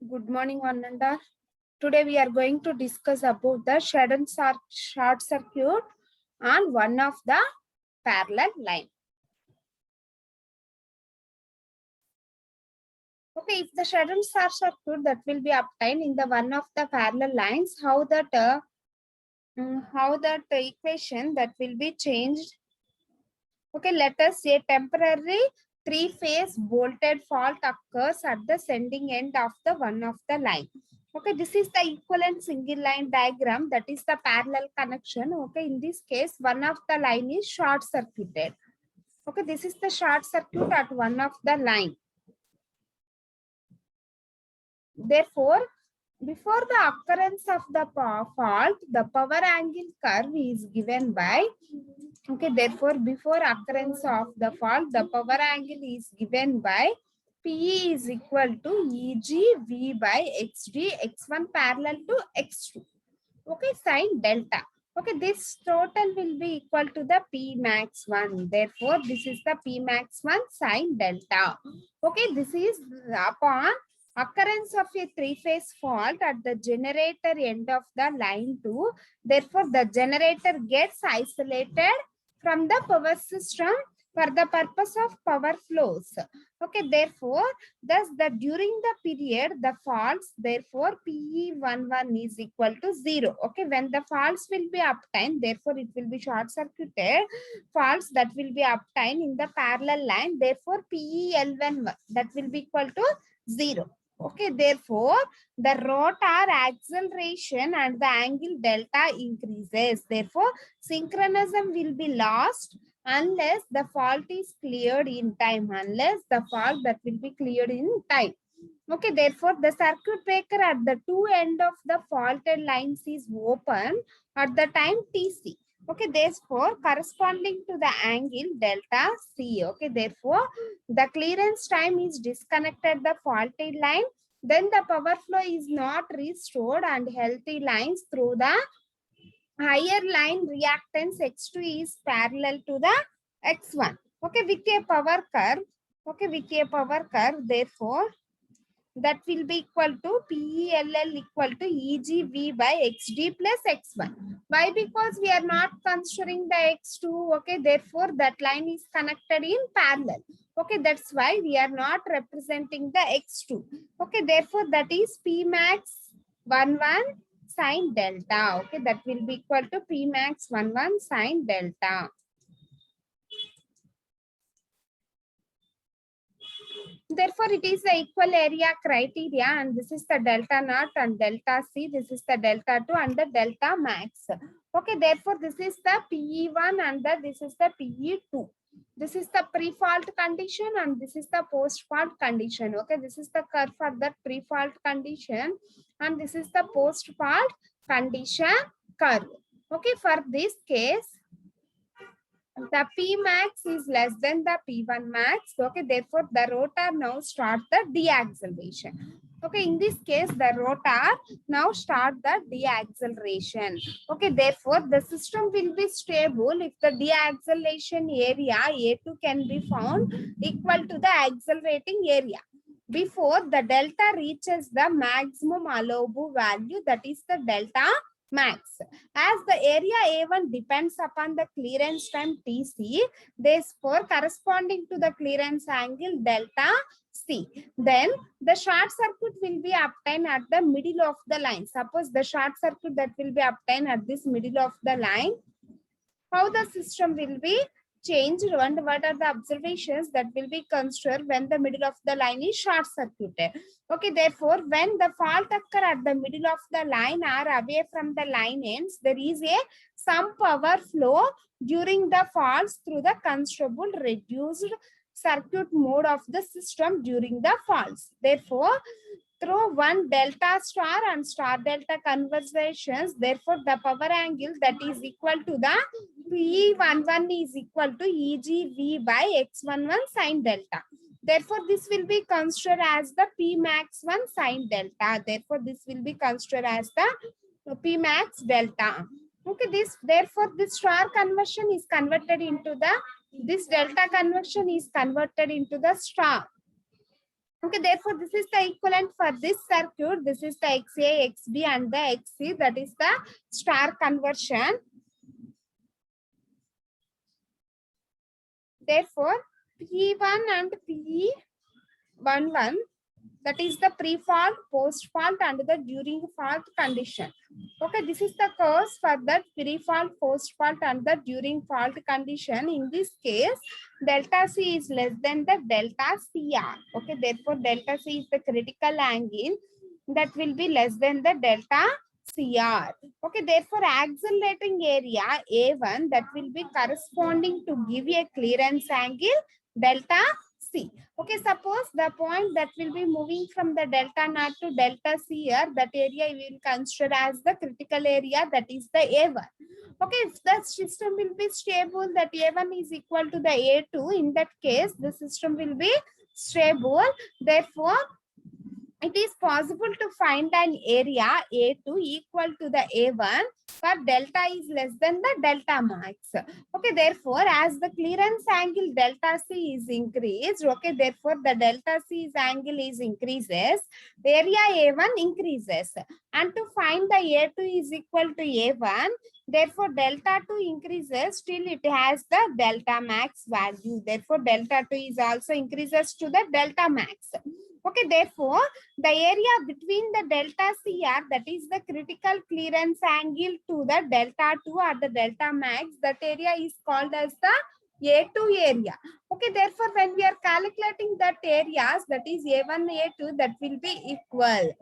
Good morning, one and all. Today we are going to discuss about the sudden short circuit on one of the parallel line. Okay, if the sudden short circuit that will be obtained in the one of the parallel lines, how that equation that will be changed. Okay, let us say temporary three-phase voltage fault occurs at the sending end of the one of the line. Okay, this is the equivalent single line diagram, that is the parallel connection. Okay, in this case, one of the line is short circuited. Okay, this is the short circuit at one of the line. Therefore, before the occurrence of the fault, the power angle curve is given by, okay, therefore, before occurrence of the fault, the power angle is given by PE is equal to EG V by XD, X1 parallel to X2. Okay, sine delta. Okay, this total will be equal to the P max 1. Therefore, this is the P max 1 sine delta. Okay, this is upon occurrence of a three-phase fault at the generator end of the line 2. Therefore, the generator gets isolated from the power system for the purpose of power flows. Okay, therefore, thus during the period, the faults, therefore, PE11 is equal to 0. Okay, when the faults will be obtained, therefore, it will be short circuited. Faults that will be obtained in the parallel line, therefore, PEL11 that will be equal to 0. Okay, therefore, the rotor acceleration and the angle delta increases. Therefore, synchronism will be lost unless the fault is cleared in time. Unless the fault that will be cleared in time. Okay, therefore, the circuit breaker at the two end of the faulted lines is open at the time TC. Okay, therefore, corresponding to the angle delta C. Okay, therefore, the clearance time is disconnected the faulted line. Then the power flow is not restored and healthy lines through the higher line reactance X2 is parallel to the X1. Okay, with a power curve. Okay, with a power curve, therefore, that will be equal to PELL equal to EGV by XD plus X1. Why? Because we are not considering the X2. Okay, therefore, that line is connected in parallel. Okay, that's why we are not representing the X2. Okay, therefore, that is P max 11 sine delta. Okay, that will be equal to P max 11 sine delta. Therefore, it is the equal area criteria, and this is the delta naught and delta C. This is the delta 2 and the delta max. Okay, therefore, this is the PE1 and this is the PE2. This is the pre-fault condition and this is the post-fault condition. Okay, this is the curve for the pre-fault condition and this is the post-fault condition curve. Okay, for this case, the P max is less than the P1 max. Okay, therefore, the rotor now starts the deacceleration. Okay, in this case, the rotor now start the deacceleration. Okay, therefore, the system will be stable if the deacceleration area A2 can be found equal to the accelerating area before the delta reaches the maximum allowable value, that is the delta max. As the area A1 depends upon the clearance time TC, therefore corresponding to the clearance angle delta C. Then the short circuit will be obtained at the middle of the line. Suppose the short circuit that will be obtained at this middle of the line, how the system will be changed and what are the observations that will be considered when the middle of the line is short circuited. Okay, therefore, when the fault occur at the middle of the line or away from the line ends, there is some power flow during the faults through the considerable reduced circuit mode of the system during the faults. Therefore, through one delta star and star delta conversations, therefore the power angle that is equal to the P11 is equal to EGV by X11 sine delta. Therefore, this will be considered as the P max 1 sine delta. Therefore, this will be considered as the P max delta. Okay, therefore this star conversion is converted into the, this delta conversion is converted into the star. Okay, therefore, this is the equivalent for this circuit. This is the XA, XB, and the XC. That is the star conversion. Therefore, P1 and P11, that is the pre-fault, post-fault, and the during fault condition. Okay, this is the cause for that pre-fault, post-fault, and the during fault condition. In this case, delta C is less than the delta CR. Okay, therefore, delta C is the critical angle that will be less than the delta CR. Okay, therefore, accelerating area A1 that will be corresponding to give a clearance angle delta C. Okay, suppose the point that will be moving from the delta naught to delta C here, that area we will consider as the critical area, that is the A1. Okay, if the system will be stable, that A1 is equal to the A2, in that case, the system will be stable. Therefore, it is possible to find an area A2 equal to the A1 for delta is less than the delta max. Okay, therefore, as the clearance angle delta C is increased, okay, therefore, the delta C's angle is increases, the area A1 increases. And to find the A2 is equal to A1, therefore, delta 2 increases till it has the delta max value. Therefore, delta 2 is also increases to the delta max. Okay, therefore, the area between the delta CR, that is the critical clearance angle to the delta 2 or the delta max, that area is called as the A2 area. Okay, therefore, when we are calculating that areas, that is A1, A2, that will be equal.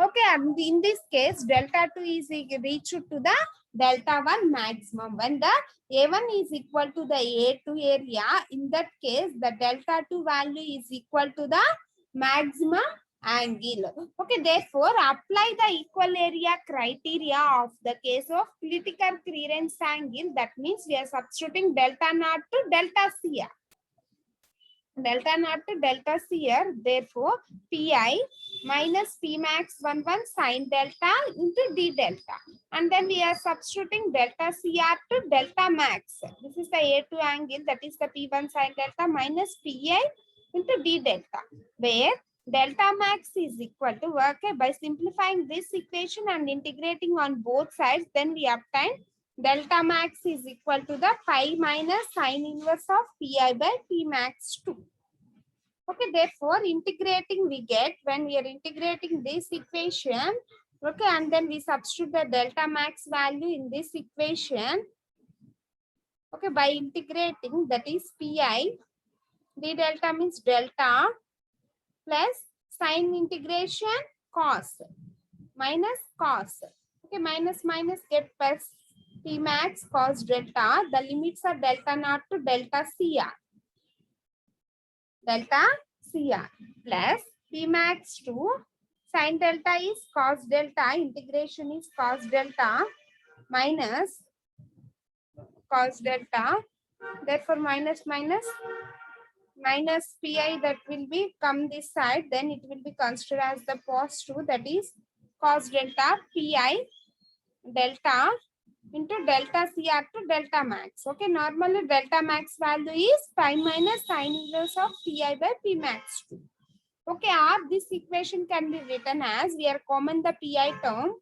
Okay, and in this case, delta 2 is reached to the delta 1 maximum. When the A1 is equal to the A2 area, in that case, the delta 2 value is equal to the maximum angle. Okay, therefore, apply the equal area criteria of the case of critical clearance angle. That means we are substituting delta naught to delta CR. Delta naught to delta CR. Therefore, Pi minus P max 11 sine delta into d delta. And then we are substituting delta CR to delta max. This is the A2 angle, that is the P1 sine delta minus Pi into d delta, where delta max is equal to, okay, by simplifying this equation and integrating on both sides, then we obtain delta max is equal to the pi minus sine inverse of Pi by P max 2. Okay, therefore, integrating we get, when we are integrating this equation, okay, and then we substitute the delta max value in this equation. Okay, by integrating, that is Pi, d delta means delta plus sine integration cos minus cos. Okay, minus get plus P max cos delta. The limits are delta naught to delta CR. Delta CR plus P max to sine delta is cos delta. Integration is cos delta minus cos delta. Therefore, minus Pi, that will be come this side, then it will be considered as the positive, that is cos delta Pi delta into delta CR to delta max. Okay, normally delta max value is pi minus sine inverse of Pi by P max 2. Okay, or this equation can be written as, we are common the Pi term.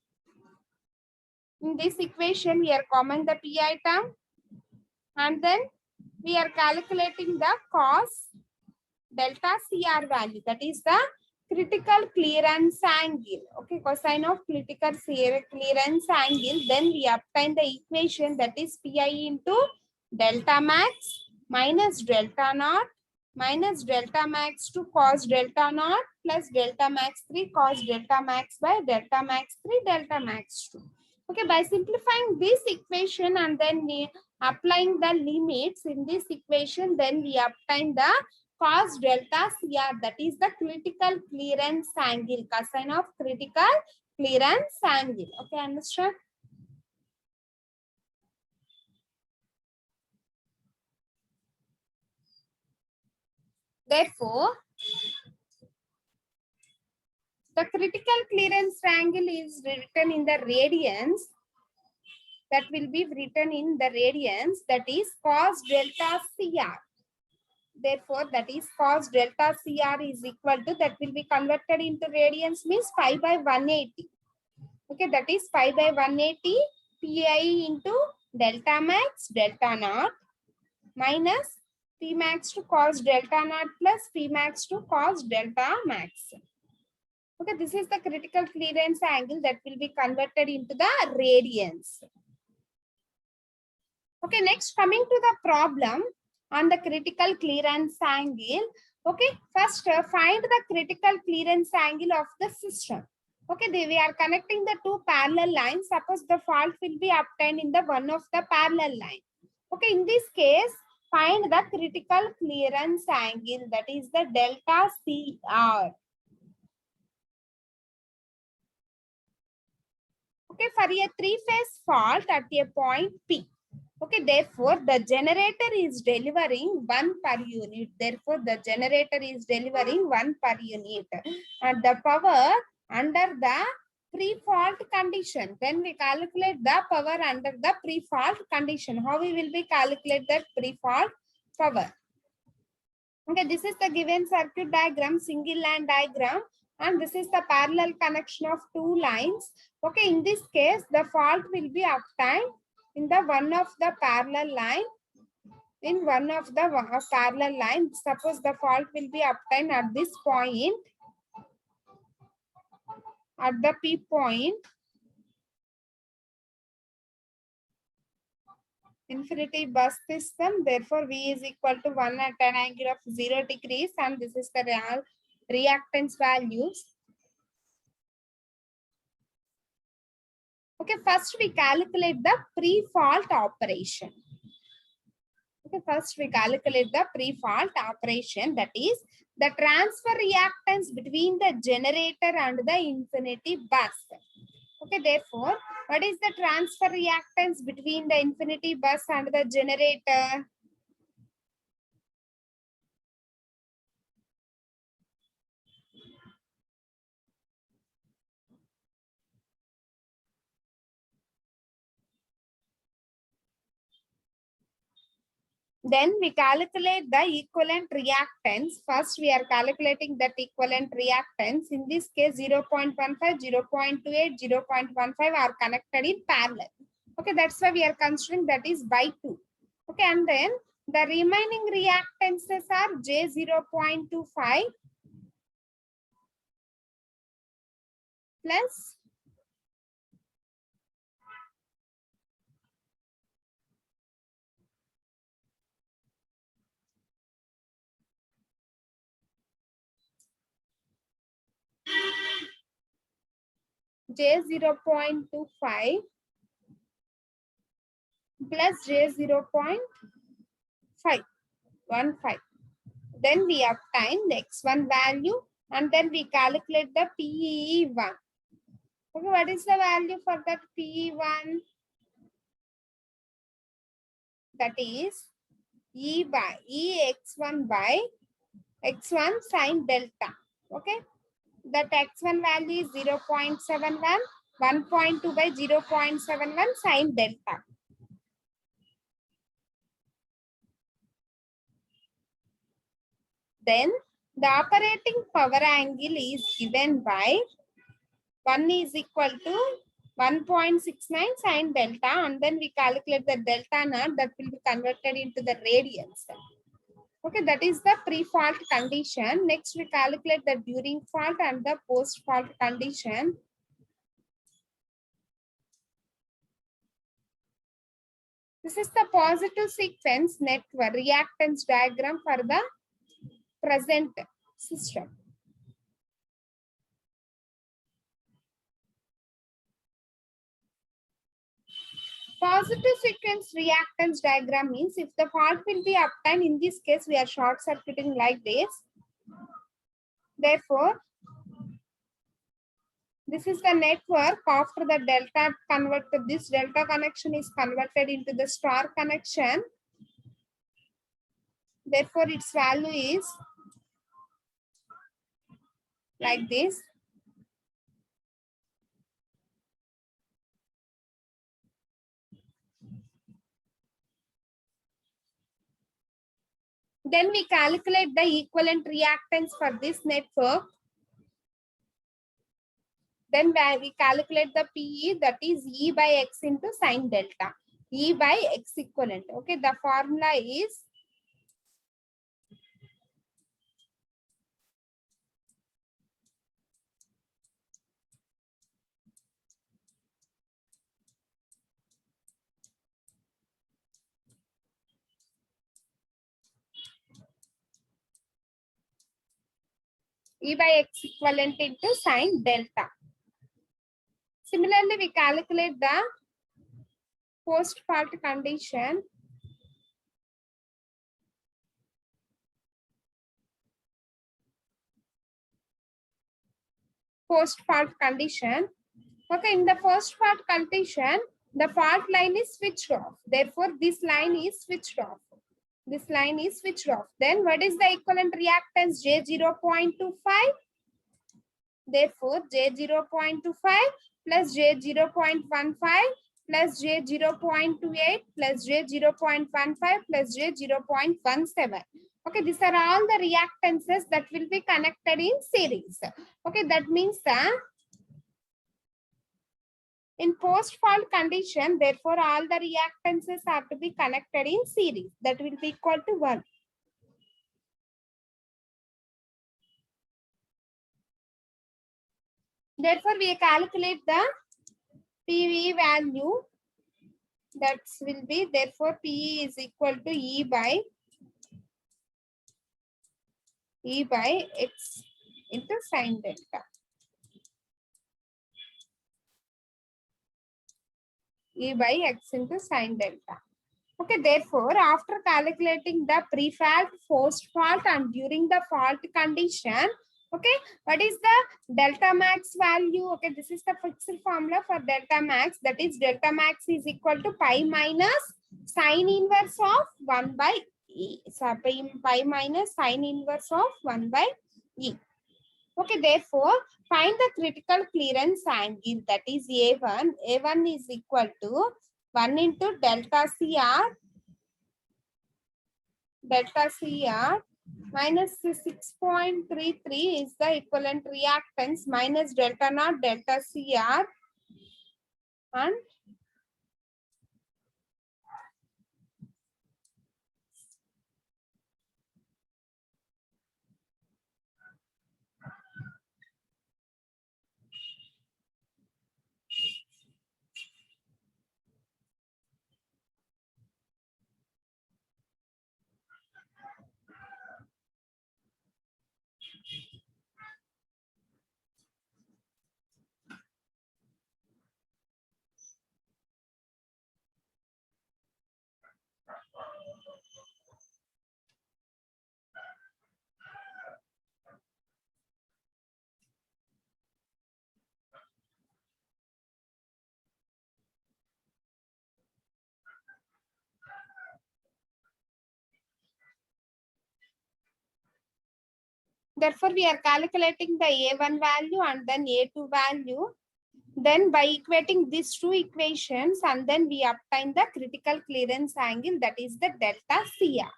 In this equation, we are common the Pi term, and then we are calculating the cos delta CR value, that is the critical clearance angle. Okay, cosine of critical clearance angle, then we obtain the equation, that is Pi into delta max minus delta naught minus delta max to cos delta naught plus delta max 3 cos delta max by delta max 3 delta max 2. Okay, by simplifying this equation and then we applying the limits in this equation, then we obtain the cos delta CR, that is the critical clearance angle, cosine of critical clearance angle. Okay, understand? Therefore, the critical clearance angle is written in the radians. That will be written in the radians, that is cos delta CR. Therefore, that is cos delta CR is equal to, that will be converted into radians, means 5 by 180. Okay, that is 5 by 180 pi into delta max delta naught minus P max to cos delta naught plus P max to cos delta max. Okay, this is the critical clearance angle that will be converted into the radians. Okay, next coming to the problem on the critical clearance angle. Okay, first find the critical clearance angle of the system. Okay, we are connecting the two parallel lines. Suppose the fault will be obtained in the one of the parallel line. Okay, in this case, find the critical clearance angle, that is the delta CR. Okay, for a three-phase fault at a point P. Okay, therefore, the generator is delivering 1 per unit. Therefore, the generator is delivering 1 per unit. And the power under the pre-fault condition. Then we calculate the power under the pre-fault condition. How we will be calculate that pre-fault power? Okay, this is the given circuit diagram, single line diagram. And this is the parallel connection of two lines. Okay, in this case, the fault will be obtained in the one of the parallel line. In one of the parallel line, suppose the fault will be obtained at this point, at the P point. Infinity bus system, therefore V is equal to 1 at an angle of 0 degrees, and this is the real reactance values. Okay, first we calculate the pre-fault operation. Okay, first we calculate the pre-fault operation, that is the transfer reactance between the generator and the infinity bus. Okay, therefore, what is the transfer reactance between the infinity bus and the generator? Then we calculate the equivalent reactance. First, we are calculating that equivalent reactance. In this case, 0.15, 0.28, 0.15 are connected in parallel. Okay, that's why we are considering that is by 2. Okay, and then the remaining reactances are J0.25 plus J0.25 plus J0.515. Then we obtain the X1 value and then we calculate the PE1. Okay, what is the value for that PE1? That is Ex1 by X1 sine delta. Okay, that X1 value is 0.71, 1.2 by 0.71 sine delta. Then the operating power angle is given by 1 is equal to 1.69 sine delta, and then we calculate the delta naught, that will be converted into the radians. Okay, that is the pre-fault condition. Next, we calculate the during fault and the post-fault condition. This is the positive sequence network reactance diagram for the present system. Positive sequence reactance diagram means if the fault will be obtained, in this case we are short circuiting like this. Therefore, this is the network after the delta converted. This delta connection is converted into the star connection. Therefore, its value is like this. Then we calculate the equivalent reactance for this network. Then we calculate the PE, that is E by X into sine delta. E by X equivalent. Okay, the formula is E by X equivalent into sine delta. Similarly, we calculate the post-fault condition. Post-fault condition. Okay, in the post-fault condition, the fault line is switched off. Therefore, this line is switched off. This line is switched off. Then what is the equivalent reactance? J 0.25. Therefore, J 0.25 plus J 0.15 plus J 0.28 plus J 0.15 plus J 0.17. Okay, these are all the reactances that will be connected in series. Okay, that means in post-fault condition, therefore, all the reactances have to be connected in series. That will be equal to 1. Therefore, we calculate the PV value. That will be, therefore, PE is equal to E by X into sine delta. E by X into sine delta. Okay, therefore, after calculating the pre-fault, post-fault and during the fault condition, okay, what is the delta max value? Okay, this is the fixed formula for delta max. That is delta max is equal to pi minus sine inverse of 1 by E. So, pi minus sine inverse of 1 by E. Okay, therefore, find the critical clearance angle, that is A1. A1 is equal to 1 into delta CR minus 6.33 is the equivalent reactance minus delta naught delta CR and therefore we are calculating the A1 value and then A2 value. Then by equating these two equations and then we obtain the critical clearance angle, that is the delta CR.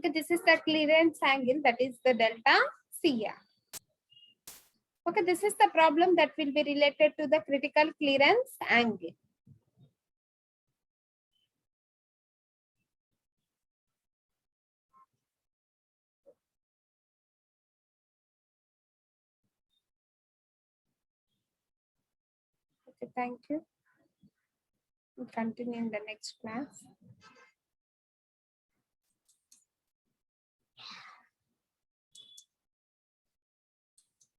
Okay, this is the clearance angle, that is the delta CR. Okay, this is the problem that will be related to the critical clearance angle. Okay, thank you. We'll continue in the next class.